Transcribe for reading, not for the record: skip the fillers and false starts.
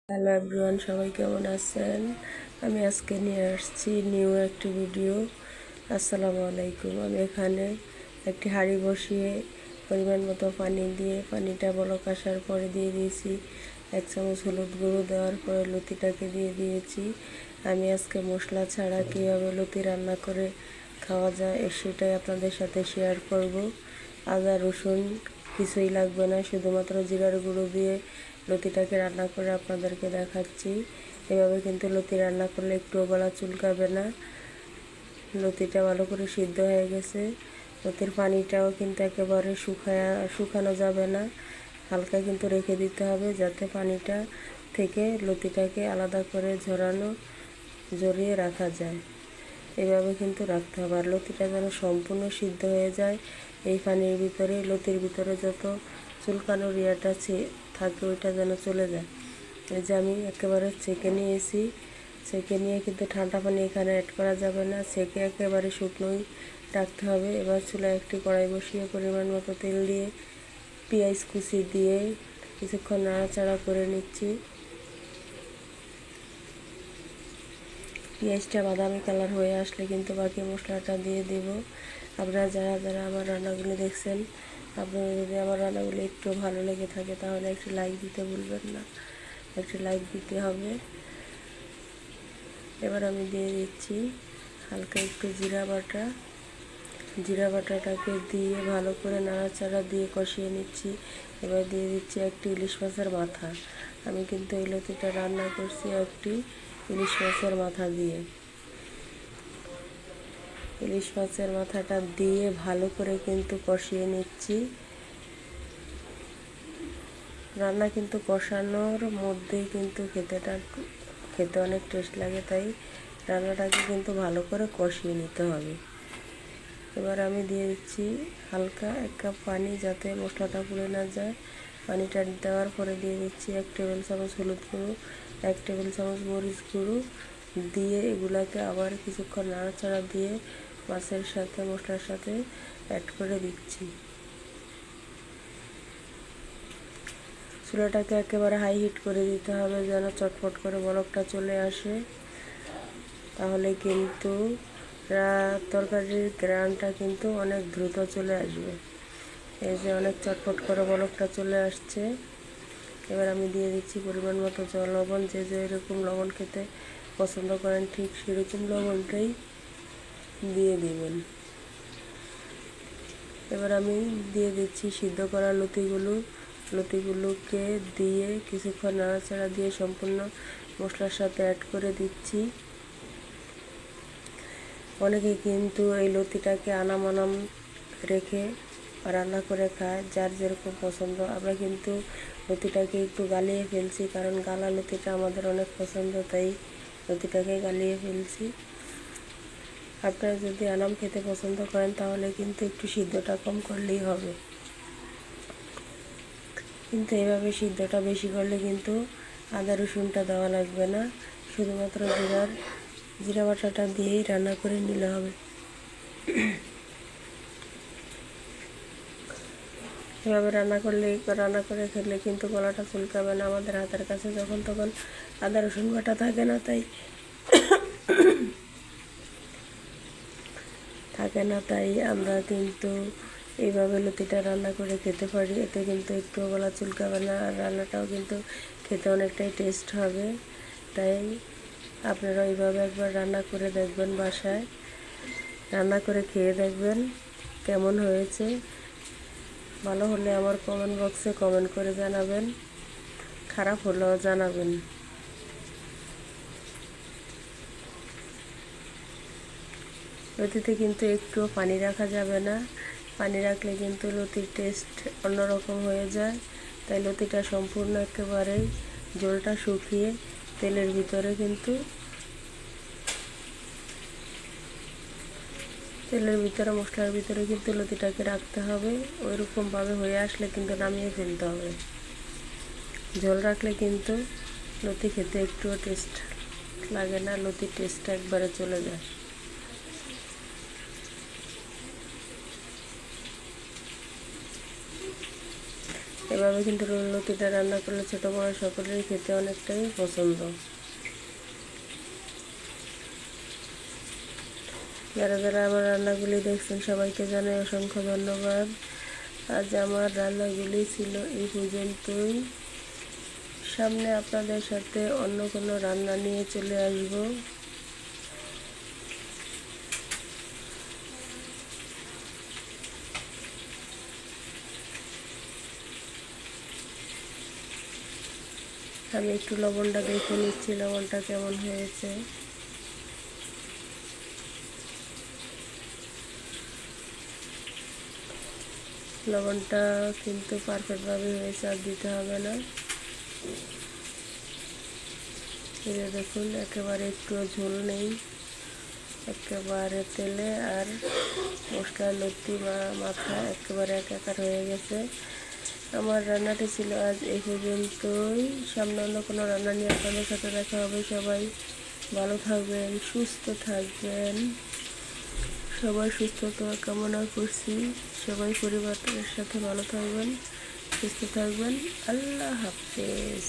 Hello everyone, সবাই কেমন আছেন? আমি আজকে নিয়ে আসছি নিউ একটি ভিডিও। আসসালামু আলাইকুম। আমি এখানে একটি হাঁড়ি বসিয়ে পরিমাণ মতো পানি দিয়ে পানিটা বলক আসার পরে দিয়ে দিয়েছি 1 চামচ হলুদ গুঁড়ো। দেওয়ার পরে লতিটাকে দিয়ে দিয়েছি। আমি আজকে মশলা ছাড়া কীভাবে লতি রান্না করে খাওয়া যায় সেটাই আপনাদের সাথে শেয়ার করব। আদা রসুন কিছুই লাগবে না, শুধুমাত্র জিরার গুঁড়ো দিয়ে লতিটাকে রান্না করে আপনাদেরকে দেখাচ্ছি। এভাবে কিন্তু লতি রান্না করলে একটুও গলা চুলকাবে না। লতিটা ভালো করে সিদ্ধ হয়ে গেছে। লতির পানিটাও কিন্তু একেবারে শুকানো যাবে না, হালকা কিন্তু রেখে দিতে হবে যাতে পানিটা থেকে লতিটাকে আলাদা করে ঝরিয়ে রাখা যায়। এভাবে কিন্তু রাখতে হবে। আর লতিটা যেন সম্পূর্ণ সিদ্ধ হয়ে যায় এই পানির ভিতরে। লতির ভিতরে যত চুলকানোর ইয়াটা থাকে ওইটা যেন চলে যায়। এই যে আমি একেবারে ছেঁকে নিয়েছি। ছেঁকে নিয়ে কিন্তু ঠান্ডা পানি এখানে অ্যাড করা যাবে না, ছেঁকে একেবারে শুকনোই রাখতে হবে। এবার চুলায় একটি কড়াই বসিয়ে পরিমাণ মতো তেল দিয়ে পেঁয়াজ কুচি দিয়ে কিছুক্ষণ নাড়াচাড়া করে নিচ্ছি। পেঁয়াজটা বাদামি কালার হয়ে আসলে কিন্তু বাকি মশলাটা দিয়ে দেব। আপনারা যারা যারা আমার রান্নাগুলি দেখছেন, আপনারা যদি আমার রান্নাগুলি একটু ভালো লেগে থাকে তাহলে একটু লাইক দিতে ভুলবেন না, একটু লাইক দিতে হবে। এবার আমি দিয়ে দিচ্ছি হালকা একটু জিরা বাটাটাকে দিয়ে ভালো করে নাড়াচাড়া দিয়ে কষিয়ে নিচ্ছি। এবার দিয়ে দিচ্ছি একটি ইলিশ মাছের মাথা। আমি কিন্তু এই লতিটা রান্না করছি একটি ইলিশ মাছের মাথা দিয়ে। ইলিশ মাছের মাথাটা দিয়ে ভালো করে কিন্তু কষিয়ে নিচ্ছি। রান্না কিন্তু কষানোর মধ্যেই কিন্তু খেতে অনেক টেস্ট লাগে, তাই রান্নাটাকে কিন্তু ভালো করে কষিয়ে নিতে হবে। এবার আমি দিয়ে দিচ্ছি হালকা 1 কাপ পানি যাতে মশলাটা পুড়ে না যায়। পানিটা দেওয়ার পরে দিয়ে দিচ্ছি 1 টেবিল চামচ হলুদ গুঁড়ো, 1 টেবিল চামচ মরিচ গুঁড়ো দিয়ে এগুলাকে আবার কিছুক্ষণ নাড়াচাড়া দিয়ে মাছের সাথে মশলার সাথে অ্যাড করে দিচ্ছি। চুলাটাকে একেবারে হাই হিট করে দিতে হবে যেন চটপট করে বলকটা চলে আসে, তাহলে কিন্তু তরকারির গ্রানটা কিন্তু অনেক দ্রুত চলে আসবে। এই যে অনেক চটপট করে বলকটা চলে আসছে। এবার আমি দিয়ে দিচ্ছি পরিমাণ মতো লবণ। যে এরকম লবণ খেতে পছন্দ করেন ঠিক সেরকম লবণটাই দিয়ে দিবেন। এবার আমি দিয়ে দিচ্ছি সিদ্ধ করা লতিগুলোকে দিয়ে কিছুক্ষণ নাড়াচাড়া দিয়ে সম্পূর্ণ মশলার সাথে অ্যাড করে দিচ্ছি। অনেকে কিন্তু এই লতিটাকে আনাম রেখে রান্না করে খায়, যার যেরকম পছন্দ। আমরা কিন্তু লতিটাকে একটু গালিয়ে ফেলছি, কারণ গালা লতিটা আমাদের অনেক পছন্দ, তাই লতিটাকে গালিয়ে ফেলছি। আপনারা যদি আনাম খেতে পছন্দ করেন তাহলে কিন্তু একটু সিদ্ধটা কম করলেই হবে। কিন্তু এভাবে সিদ্ধটা বেশি করলে কিন্তু আদা রসুনটা দেওয়া লাগবে না, শুধুমাত্র জিরা বাটাটা দিয়েই রান্না করে নিলে হবে। এভাবে রান্না করে খেলে কিন্তু গলাটা চুলকাবে না। আমাদের হাতের কাছে যখন তখন আদা রসুন বাটা থাকে না, তাই আমরা কিন্তু এইভাবে লতিটা রান্না করে খেতে পারি। এতে কিন্তু একটু গলা চুলকাবে না, আর রান্নাটাও কিন্তু খেতে অনেকটাই টেস্ট হবে। তাই আপনারা এইভাবে একবার রান্না করে দেখবেন, বাসায় রান্না করে খেয়ে দেখবেন কেমন হয়েছে। ভালো হলে আমার কমেন্ট বক্সে কমেন্ট করে জানাবেন, খারাপ হলেও জানাবেন। লতিতে কিন্তু একটুও পানি রাখা যাবে না, পানি রাখলে কিন্তু লতির টেস্ট অন্যরকম হয়ে যায়। তাই লতিটা সম্পূর্ণ একেবারেই ঝোলটা শুকিয়ে তেলের ভিতরে মশলার ভিতরে কিন্তু লতিটাকে রাখতে হবে। ওইরকমভাবে হয়ে আসলে কিন্তু নামিয়ে ফেলতে হবে। ঝোল রাখলে কিন্তু লতি খেতে একটুও টেস্ট লাগে না, লতির টেস্টটা একবারে চলে যায়। এভাবে কিন্তু লতিটা রান্না করলে ছোটো বড়ো সকলেরই খেতে অনেকটাই পছন্দ। যারা যারা আমার রান্নাগুলি দেখছেন সবাইকে জানাই অসংখ্য ধন্যবাদ। আজ আমার রান্নাগুলি ছিল এই পর্যন্তই। সামনে আপনাদের সাথে অন্য কোনো রান্না নিয়ে চলে আসব। আমি একটু লবণটা দেখে নিচ্ছি, লবণটা কেমন হয়েছে। লবণটা কিন্তু পারফেক্টভাবে হয়েছে, আর দিতে হবে না। এই দেখুন একেবারে একটু ঝোল নেই, একেবারে তেলে আর মশলা লতি বা মাথা একেবারে একাকার হয়ে গেছে। আমার রান্নাটি ছিল আজ এই পর্যন্তই। সামনে অন্য কোনো রান্না নিয়ে আপনাদের সাথে দেখা হবে। সবাই ভালো থাকবেন, সুস্থ থাকবেন। সবাই সুস্থতা কামনা করছি। সবাই পরিবারের সাথে ভালো থাকবেন, সুস্থ থাকবেন। আল্লাহ হাফেজ।